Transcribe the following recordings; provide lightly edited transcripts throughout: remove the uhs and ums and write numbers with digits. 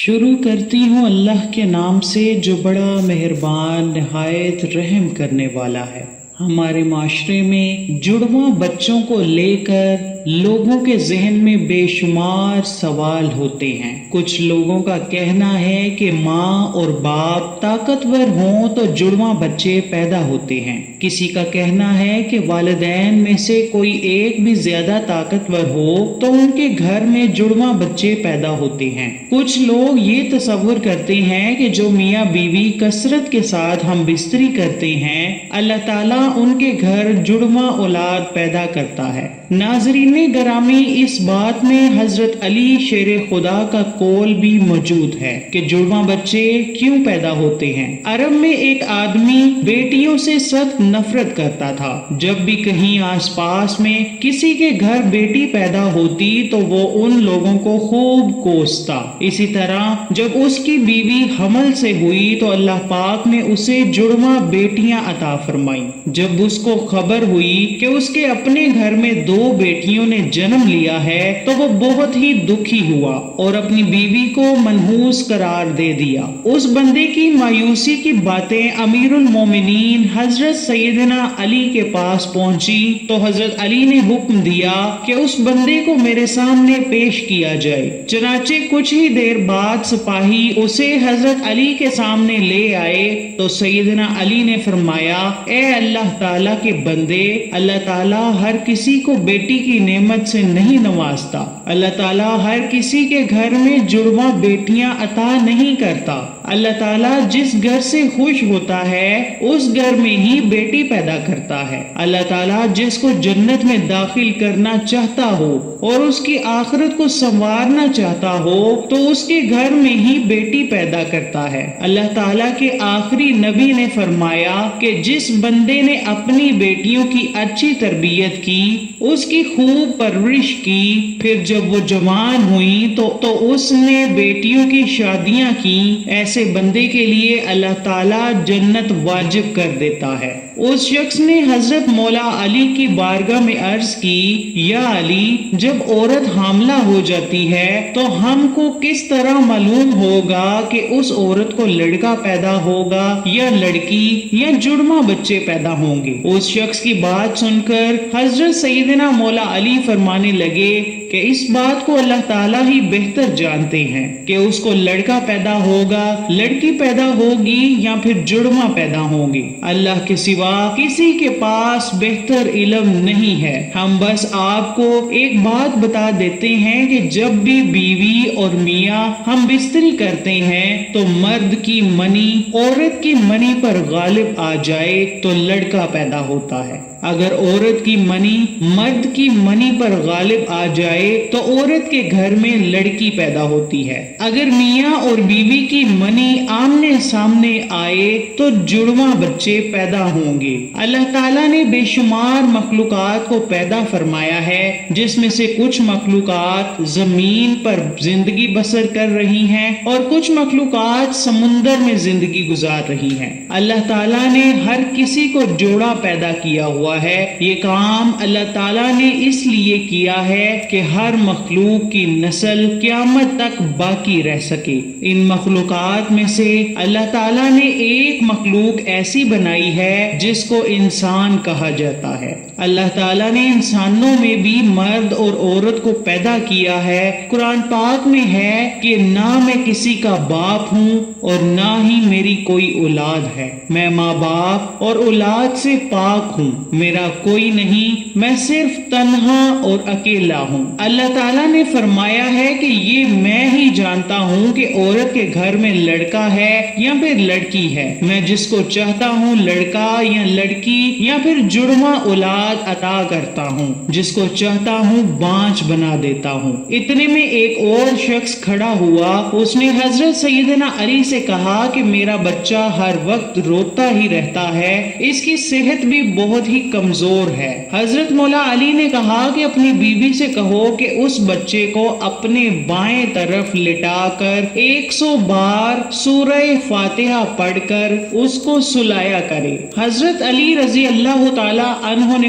شروع کرتی ہوں اللہ کے نام سے جو بڑا مہربان نہایت رحم کرنے والا ہے۔ ہمارے معاشرے میں جڑواں بچوں کو لے کر لوگوں کے ذہن میں بے شمار سوال ہوتے ہیں۔ کچھ لوگوں کا کہنا ہے کہ ماں اور باپ طاقتور ہوں تو جڑواں بچے پیدا ہوتے ہیں۔ کسی کا کہنا ہے کہ والدین میں سے کوئی ایک بھی زیادہ طاقتور ہو تو ان کے گھر میں جڑواں بچے پیدا ہوتے ہیں۔ کچھ لوگ یہ تصور کرتے ہیں کہ جو میاں بیوی کثرت کے ساتھ ہم بستری کرتے ہیں، اللہ تعالیٰ ان کے گھر جڑواں اولاد پیدا کرتا ہے۔ ناظرین گرامی، اس بات میں حضرت علی شیر خدا کا قول بھی موجود ہے کہ جڑواں بچے کیوں پیدا ہوتے ہیں۔ عرب میں ایک آدمی بیٹیوں سے سخت نفرت کرتا تھا۔ جب بھی کہیں آس پاس میں کسی کے گھر بیٹی پیدا ہوتی تو وہ ان لوگوں کو خوب کوستا۔ اسی طرح جب اس کی بیوی حمل سے ہوئی تو اللہ پاک نے اسے جڑواں بیٹیاں عطا فرمائیں۔ جب اس کو خبر ہوئی کہ اس کے اپنے گھر میں 2 بیٹیوں نے جنم لیا ہے تو وہ بہت ہی دکھی ہوا اور اپنی بیوی کو منحوس قرار دے دیا۔ اس بندے کی مایوسی کی باتیں امیر المومنین حضرت سیدنا علی کے پاس پہنچی تو حضرت علی نے حکم دیا کہ اس بندے کو میرے سامنے پیش کیا جائے۔ چنانچہ کچھ ہی دیر بعد سپاہی اسے حضرت علی کے سامنے لے آئے تو سیدنا علی نے فرمایا، اے اللہ تعالیٰ کے بندے، اللہ تعالیٰ ہر کسی کو بیٹی کی نعمت سے نہیں نوازتا۔ اللہ تعالیٰ ہر کسی کے گھر میں جڑواں بیٹیاں عطا نہیں کرتا۔ اللہ تعالیٰ جس گھر سے خوش ہوتا ہے اس گھر میں ہی بیٹی پیدا کرتا ہے۔ اللہ تعالیٰ جس کو جنت میں داخل کرنا چاہتا ہو اور اس کی آخرت کو سنوارنا چاہتا ہو تو اس کے گھر میں ہی بیٹی پیدا کرتا ہے۔ اللہ تعالیٰ کے آخری نبی نے فرمایا کہ جس بندے نے اپنی بیٹیوں کی اچھی تربیت کی، اس کی خوب پرورش کی، پھر جب وہ جوان ہوئیں تو اس نے بیٹیوں کی شادیاں کی، ایسے بندے کے لیے اللہ تعالیٰ جنت واجب کر دیتا ہے۔ اس شخص نے حضرت مولا علی کی بارگاہ میں عرض کی، یا علی، جب عورت حاملہ ہو جاتی ہے تو ہم کو کس طرح معلوم ہوگا کہ اس عورت کو لڑکا پیدا ہوگا یا لڑکی یا جڑواں بچے پیدا ہوں گے؟ اس شخص کی بات سن کر حضرت سیدنا مولا علی فرمانے لگے کہ اس بات کو اللہ تعالیٰ ہی بہتر جانتے ہیں کہ اس کو لڑکا پیدا ہوگا، لڑکی پیدا ہوگی یا پھر جڑواں پیدا ہوں گے۔ اللہ کے سوا کسی کے پاس بہتر علم نہیں ہے۔ ہم بس آپ کو ایک بات بتا دیتے ہیں کہ جب بھی بیوی اور میاں ہم بستری کرتے ہیں تو مرد کی منی عورت کی منی پر غالب آ جائے تو لڑکا پیدا ہوتا ہے۔ اگر عورت کی منی مرد کی منی پر غالب آ جائے تو عورت کے گھر میں لڑکی پیدا ہوتی ہے۔ اگر میاں اور بیوی کی منی آمنے سامنے آئے تو جڑواں بچے پیدا ہوں گے۔ اللہ تعالیٰ نے بے شمار مخلوقات کو پیدا فرمایا ہے، جس میں سے کچھ مخلوقات زمین پر زندگی بسر کر رہی ہیں اور کچھ مخلوقات سمندر میں زندگی گزار رہی ہیں۔ اللہ تعالیٰ نے ہر کسی کو جوڑا پیدا کیا ہوا ہے۔ یہ کام اللہ تعالیٰ نے اس لیے کیا ہے کہ ہر مخلوق کی نسل قیامت تک باقی رہ سکے۔ ان مخلوقات میں سے اللہ تعالیٰ نے ایک مخلوق ایسی بنائی ہے جس کو انسان کہا جاتا ہے۔ اللہ تعالیٰ نے انسانوں میں بھی مرد اور عورت کو پیدا کیا ہے۔ قرآن پاک میں ہے کہ نہ میں کسی کا باپ ہوں اور نہ ہی میری کوئی اولاد ہے، میں ماں باپ اور اولاد سے پاک ہوں، میرا کوئی نہیں، میں صرف تنہا اور اکیلا ہوں۔ اللہ تعالیٰ نے فرمایا ہے کہ یہ میں ہی جانتا ہوں کہ عورت کے گھر میں لڑکا ہے یا پھر لڑکی ہے، میں جس کو چاہتا ہوں لڑکا یا لڑکی یا پھر جڑواں اولاد عطا کرتا ہوں، جس کو چاہتا ہوں بانجھ بنا دیتا ہوں۔ اتنے میں ایک اور شخص کھڑا ہوا، اس نے حضرت سیدنا علی سے کہا کہ میرا بچہ ہر وقت روتا ہی رہتا ہے، اس کی صحت بھی بہت ہی کمزور ہے۔ حضرت مولا علی نے کہا کہ اپنی بیوی سے کہو کہ اس بچے کو اپنے بائیں طرف لٹا کر 100 بار سورہ فاتحہ پڑھ کر اس کو سلایا کرے۔ حضرت علی رضی اللہ تعالی عنہ نے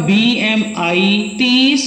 BMI 30